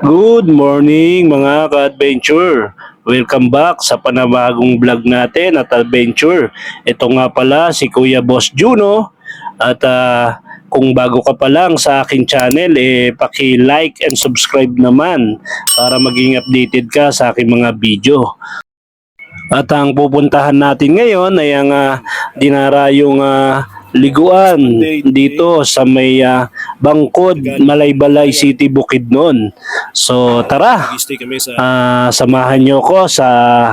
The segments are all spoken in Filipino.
Good morning mga ka-adventure! Welcome back sa panabagong vlog natin at adventure. Ito nga pala si Kuya Boss Juno at kung bago ka pa lang sa aking channel, paki-like and subscribe naman para maging updated ka sa aking mga video. At ang pupuntahan natin ngayon ay ang dinarayong liguan dito sa may Bangkod, Malaybalay City, Bukidnon. So tara, samahan nyo ko sa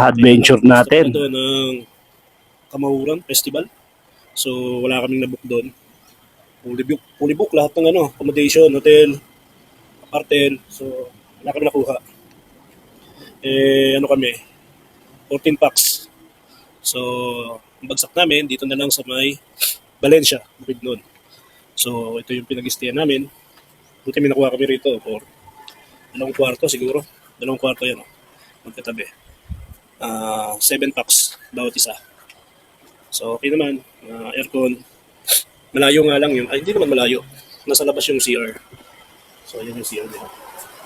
adventure natin. Ito ng Kamauran Festival. So wala kaming nabook doon. Fully book lahat ng accommodation, hotel, apartment. So wala kami nakuha. Kami 14 packs. So ang bagsak namin dito na lang sa may Valencia, Bukidnon. So ito yung pinag-stayan namin. Buti may nakuha kami rito for 2 kwarto siguro. 2 kwarto yan, magkatabi. 7 packs bawat isa. So okay naman, aircon. Malayo nga lang yun. Ay, hindi naman malayo. Nasa labas yung CR. So yun yung CR nila.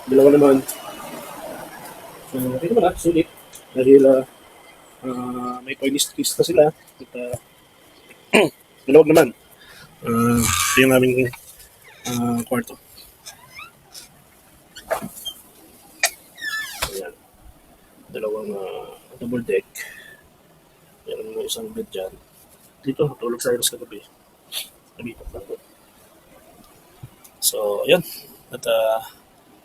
Dalawa naman. So okay naman sulit. Dahil may toilista sila. At malawag naman. Ito yung aming kwarto. Ayan. Dalawang double deck. Meron mo isang bed dyan. Dito, tulog sa Iros kagabi. Nabipat lang ko. So, ayan. At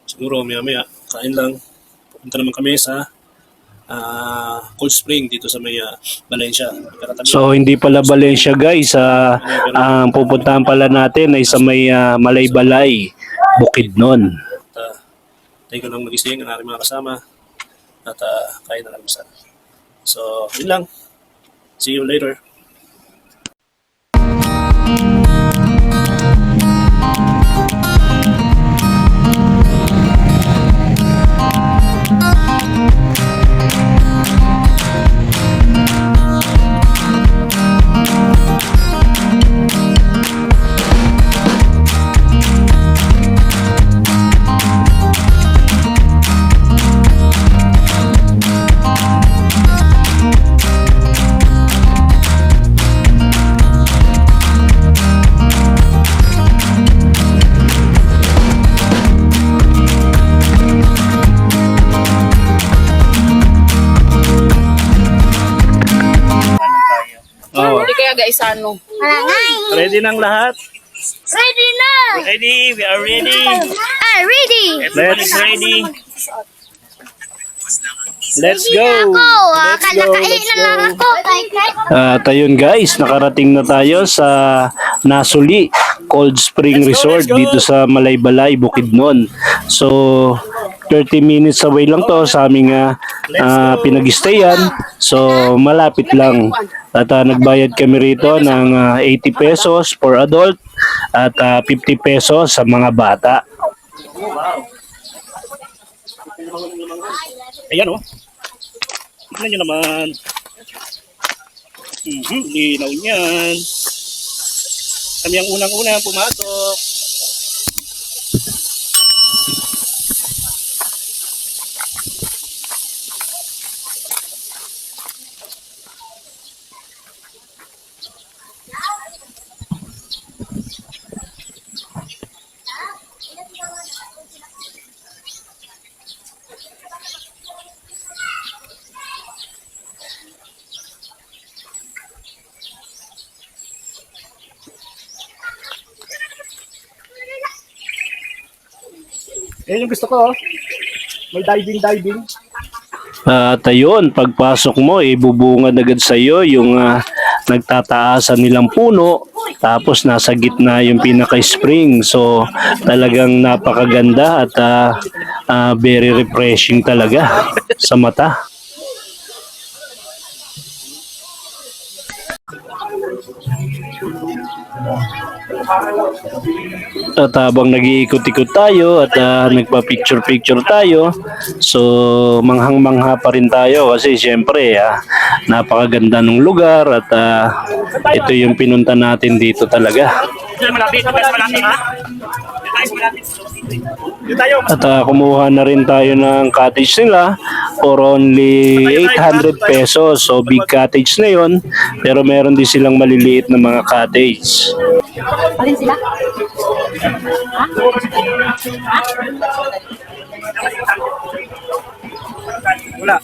siguro maya-maya, kain lang. Pupunta naman kami sa Cold Spring dito sa may Valencia. So hindi pala Valencia guys, ang pupuntahan pala natin ay sa may Malaybalay, Bukidnon. Tayo ko lang mag-ising ang aking mga kasama at kain na lang sana. So yun lang. See you later. Guys, Ready nang lahat? Ready na! Ready, we are ready. Ready! Let's ready. Let's go. Kalakain na lang ako. At ayun guys, nakarating na tayo sa Nasuli Cold Spring Resort dito sa Malaybalay, Bukidnon. So 30 minutes away lang to sa aming pinag-stayan. So malapit lang. At nagbayad kami rito ng 80 pesos for adult at 50 pesos sa mga bata. Ayan tignan nyo naman. Linaw niyan. Kami ang unang-unang pumasok. Yan yung gusto ko. May diving. At ayun, pagpasok mo, bubungad agad sa iyo yung nagtataasan nilang puno. Tapos nasa gitna yung pinaka-spring. So talagang napakaganda at very refreshing talaga sa mata. At habang nag-iikot-ikot tayo at nagpa-picture-picture tayo, so manghang-mangha pa rin tayo kasi syempre napakaganda ng lugar at ito yung pinunta natin dito talaga. At kumuha na rin tayo ng cottage nila for only 800 pesos. So big cottage na yon, pero meron din silang maliliit na mga cottage. Alin sila? Wala.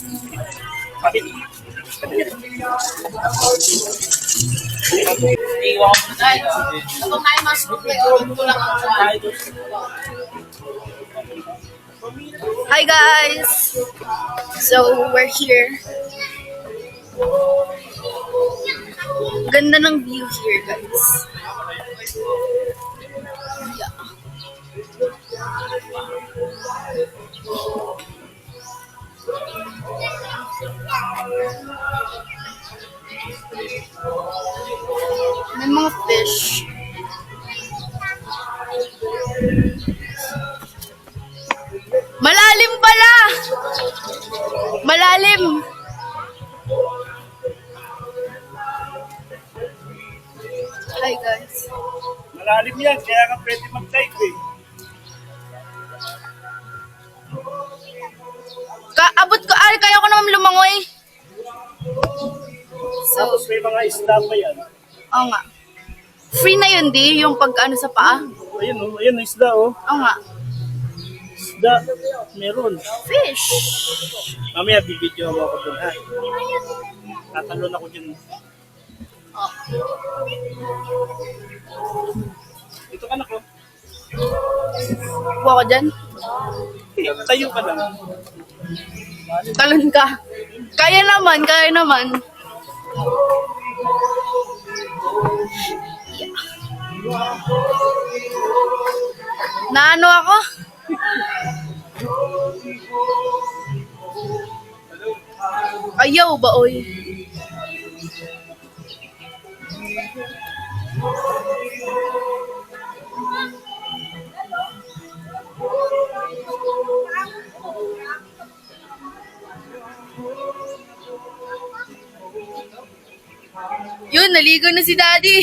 Hi guys! So, we're here. Ganda ng view here, guys. Yeah. May mga fish. Malalim pala! Malalim! Hi guys. Malalim yan, kaya ka pwede mag-dive eh. Abot ko, kaya ko naman lumangoy. So, Tapos may mga isda pa yan. oo nga. Free na yun, di? Yung pag ano sa paa? Ayun oh, ayun isda oh. Oo nga. Isda, meron. Fish. Mamaya bibidyo mo ako dun ha. Tatalon ako dyan. Oh. Ito ka na ko. Buwa ko dyan. Tayo ka lang. Talon ka. Kaya naman, kaya naman. Yeah. Naano ako? Ayaw ba, oy? Yun, naligo na si Daddy.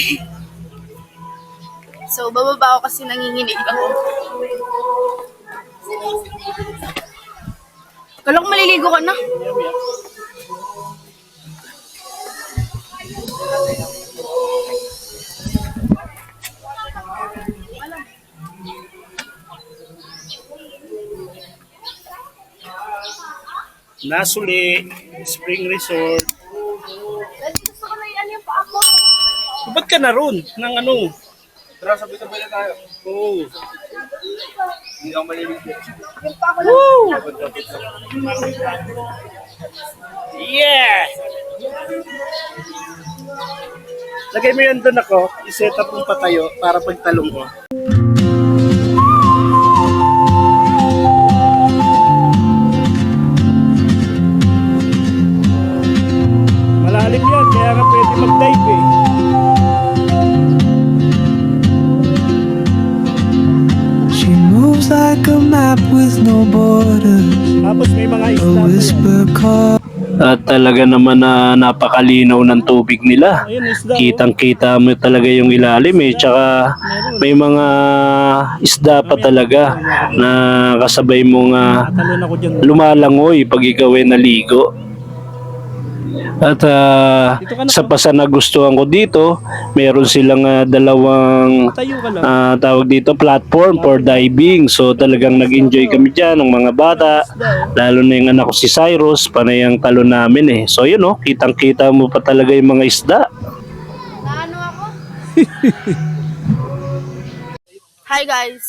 So, bababa ako kasi nanginginig ako. Kala ko maliligo ka na. Nasuli, Spring Resort. Gusto ko na yan yung pa ako. Ba't ka na ron? Nang ano? Tara, sabi ka ba tayo? Oo. Hindi ako maliligo. Yung pa ako lang. Yeah! Lagay mo yan doon ako, iset up mo patayo para pagtalong ko. Malalim yan, kaya ka pwede mag-dive eh. She moves like a map with no borders, Tapos may mga a isda pa yan. whisper call. At talaga naman na napakalinaw ng tubig nila. Ayun, isda. Kitang-kita mo talaga yung ilalim eh. Tsaka may mga isda pa talaga na kasabay mong Talon ako dyan. lumalangoy pag ikaw ay naligo. At sa pasa na gustuhan ko dito, meron silang dalawang Tayo ka lang. tawag dito platform for diving. So talagang nag-enjoy kami dyan ng mga bata. Lalo na yung anak ko si Cyrus, panay ang talon namin eh. So yun oh, kitang-kita mo pa talaga yung mga isda. Naano ako? Hi guys.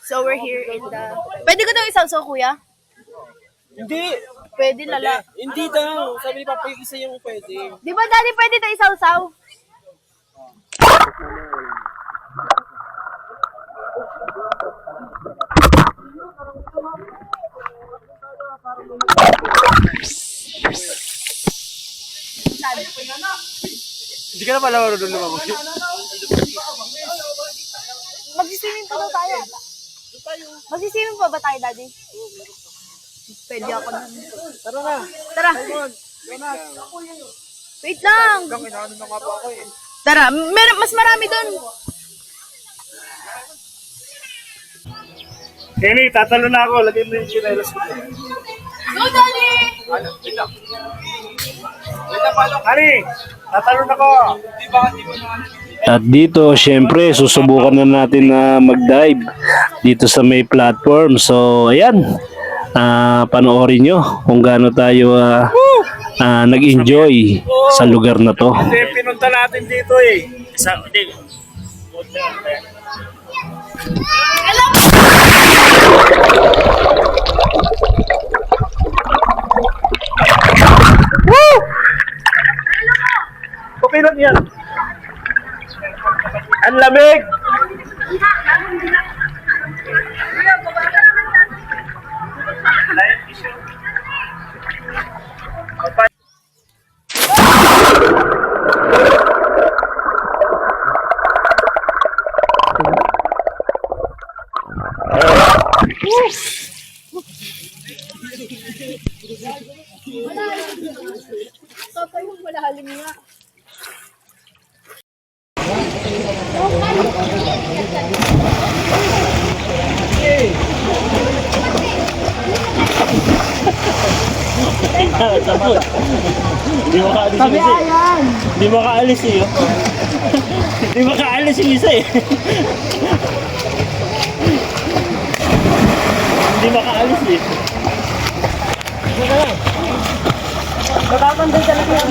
So we're here in the... Pwede ko daw isaw-saw, kuya? Hindi! Pwede lala. Hindi daw. Sabi ni Papa yung isa yung pwede. Di ba daddy pwede daw isaw-saw? Hindi ka na pala marunong lumamoy. Masisimin pa ba tayo, Daddy? Pwede ako na. Tara na. Tara. Wait lang. Inaano na nga po ako eh. Tara, mas marami doon. Kenny, tatalo na ako. Lagay mo yung chinelas ko. Go, Daddy! Hari, tatalo na ako. At dito, syempre, susubukan na natin na mag-dive dito sa may platform. So, ayan. Panoorin nyo kung gaano tayo nag-enjoy sa lugar na to. Hindi, pinunta natin dito eh. Okay lang yan. Ang lamig! Malalim nga. Hindi makaalis yung isa eh. Hindi makaalis eh. Hindi makaalis yung isa eh. Hindi makaalis eh. Makapanday talaga yan.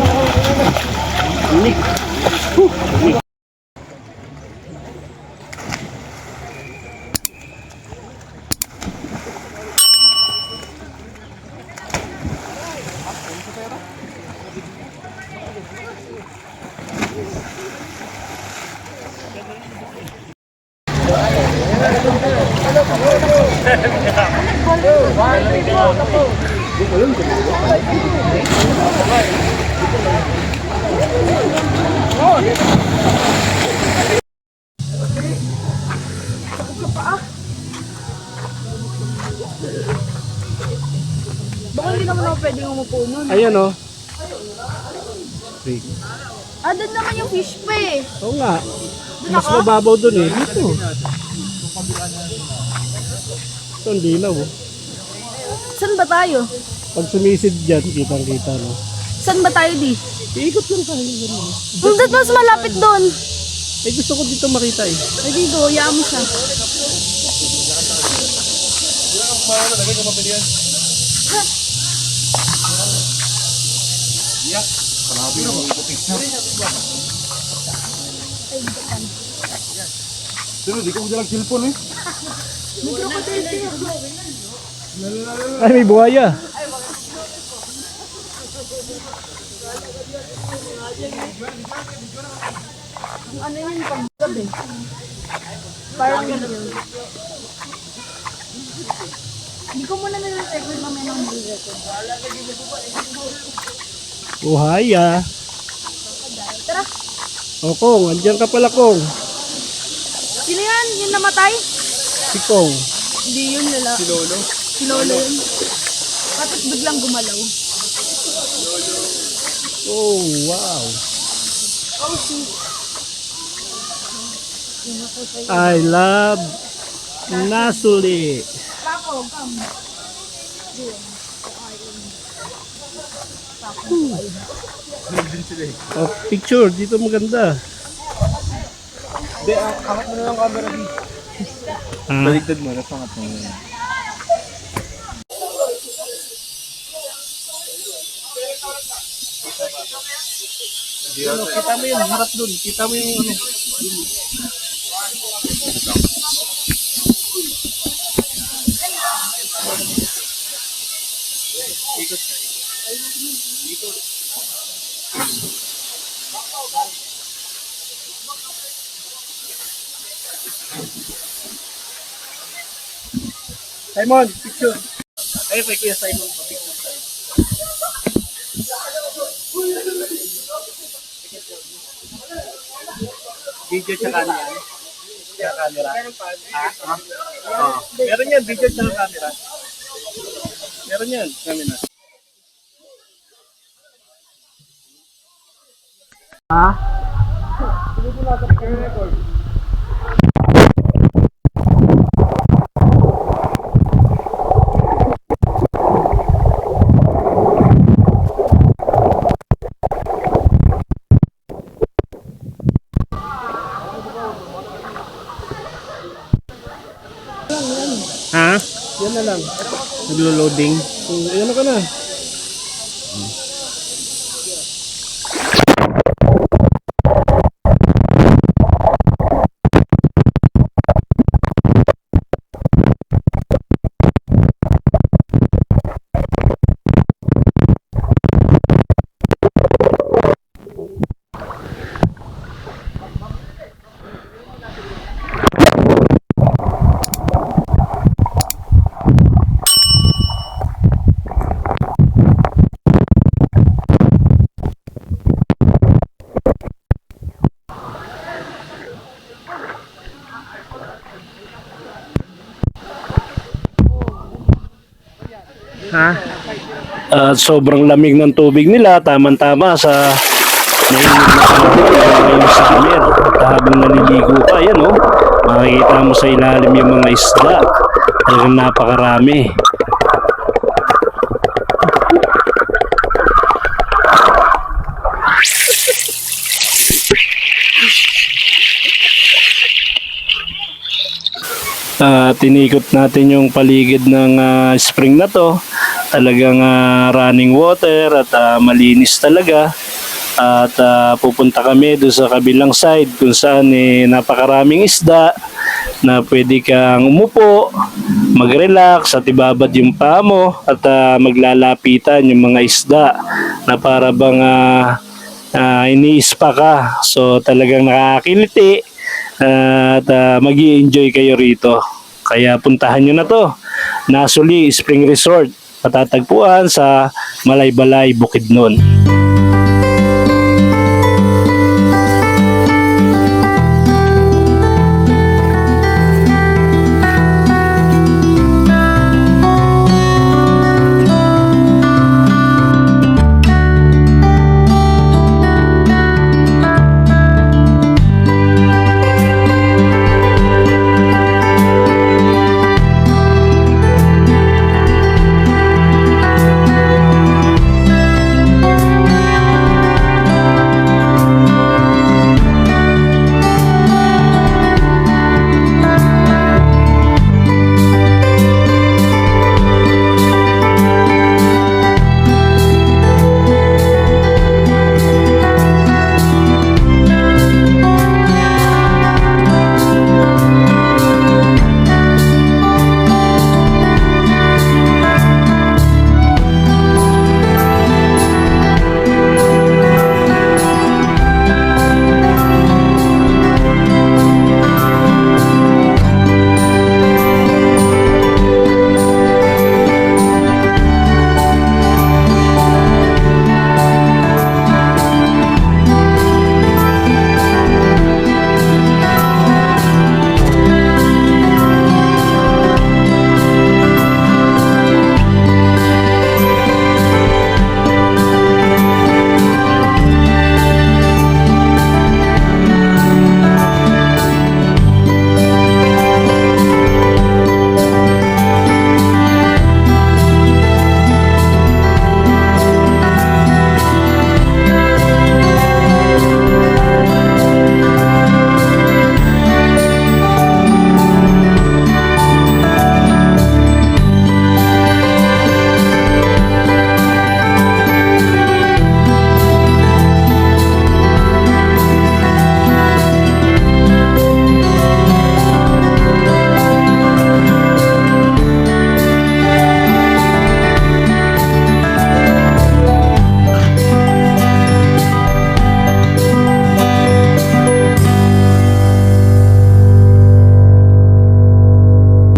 Baka hindi naman ako pwedeng umupo nun. Ayan o. Doon naman yung fish pa eh. Oo nga. Doon Mas ako? mababaw dun eh. Dito. Ito ang dilaw oh. Saan ba tayo? Pag sumisid dyan, kitang-kita no. Saan ba tayo di? Iikot lang tayo. Hindi, mas malapit doon. Eh gusto ko dito makita eh. Ay dito, hayaan mo siya. Ay, may buhaya. Ano yun pag gabi? Parang yun. Hindi ko muna nag-check with mamaya ng video ko. Buhaya. Tara, O Kong, andyan ka pala Kong. sino yan? Yung namatay? Si Kong. Hindi yun nila. Si Lolo? Si Lolo yun. Bakit biglang gumalaw? Oh, wow. Oh, si... I love Nasuli. Paco, come. Oh, picture. Dito maganda. Hindi, angat mo na lang camera di. Baligtad mo, napangat mo na. Kita mo yung harap dun. Kita mo yung ano. Simon, picture. Ay, kay Kuya Simon pa picture tayo. Video tsaka niyan. camera. Meron yan, video sa camera. Meron yan, camera. Ha? Yan na lang. Naglo-loading. Ayan ka na. At sobrang lamig ng tubig nila, tamang-tama sa mainit na panahon ngayong summer. At habang naliligo ka, yan oh, makikita mo sa ilalim yung mga isda. Talagang napakarami. Tinikot natin yung paligid ng spring na to. Talagang running water at malinis talaga. At pupunta kami doon sa kabilang side kung saan napakaraming isda na pwede kang umupo, mag-relax at ibabad yung paa mo at maglalapitan yung mga isda na para bang iniispa ka. So talagang nakakiliti at mag-i-enjoy kayo rito. Kaya puntahan nyo na to. Nasuli Spring Resort. Matatagpuan sa Malaybalay, Bukidnon.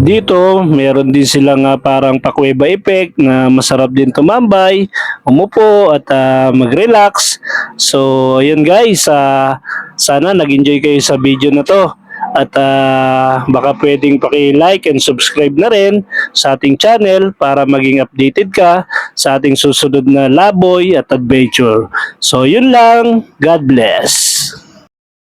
Dito, meron din silang parang pakuweba effect na masarap din tumambay, umupo at mag-relax. So, ayun guys, sana nag-enjoy kayo sa video na to. At baka pwedeng paki-like and subscribe na rin sa ating channel para maging updated ka sa ating susunod na laboy at adventure. So yun lang. God bless.